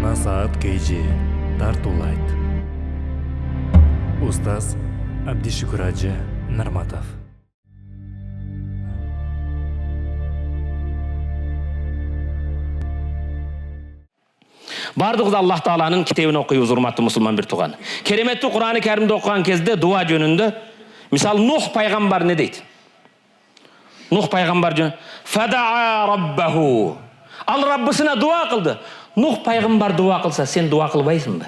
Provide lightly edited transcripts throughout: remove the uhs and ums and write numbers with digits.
Насаат KG тартуулайт. Устаз Абдишүкүр Ажы Нарматов. Бардығыз Аллах Тааланың китебин окуйбуз, урматтуу мусулман бир тууган. Кереметтүү Кур'аны Каримди окуган кезде дуа жөнүндө, мисалы Нух пайгамбар не дейт? Нух пайгамбар жөн фадаа раббаху. Ал Раббысына дуа кылды. Нух пайгамбар дуа кылса, сен дуа кылбайсыңбы?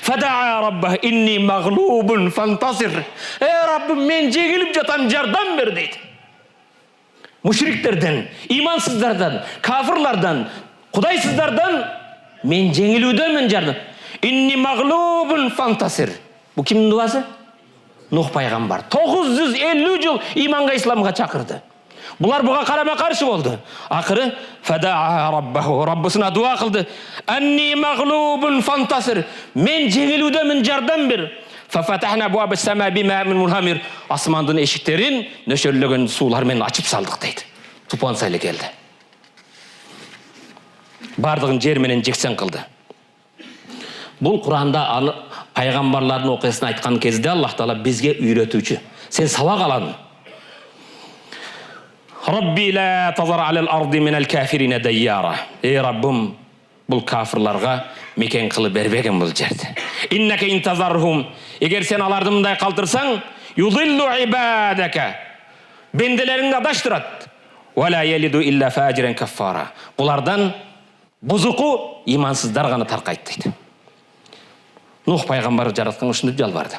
Фадаа раббаху инни маглубун фантасир. Раббым, мен жеңилип жатам, жардам бер дейт. Мушриктерден, имансыздардан, кафырлардан, кудайсыздардан мен жеңилүүдөмүн, жардам. Инни маглубун фантасир. Бу кимдин дуасы? Нух пайгамбар 950 жыл иманга, исламга чакырды. Булар буга карама каршы болду. Акыры фадаа раббаху, Раббысына дуа кылды. Анни маглубун фантасир. Мен жеңилүүдөмүн, жардам бер. Фафатахна абуаба сама бимаъин мунхамир. Асмандын эшиктерин нөшөрлөгөн суулар менен ачып салдык дейт. Тупан сайlı келди. Бардығын жер менен жексен кылды. Бул Куранда пайгамбарлардын окуясын айткан кезде Аллах Таала бизге үйрөтүүчү. Сен сабак алам. Rabbi la tazar alal ardi minal kafirina dayyara. Rabbim, bul kafirlarga meken kılıp berbegen bul жерди. Inneke intazarhum. Eğer sen alardı mınday kaldırsan, yudillu ibadaka. Bendelerini adaştırat. Ve la yelidu illa faciren kaffara. Bulardan buzuku imansızlar gana tarqayt deydi. Nuh paygambarı jaratkan ушинтип жалбарды.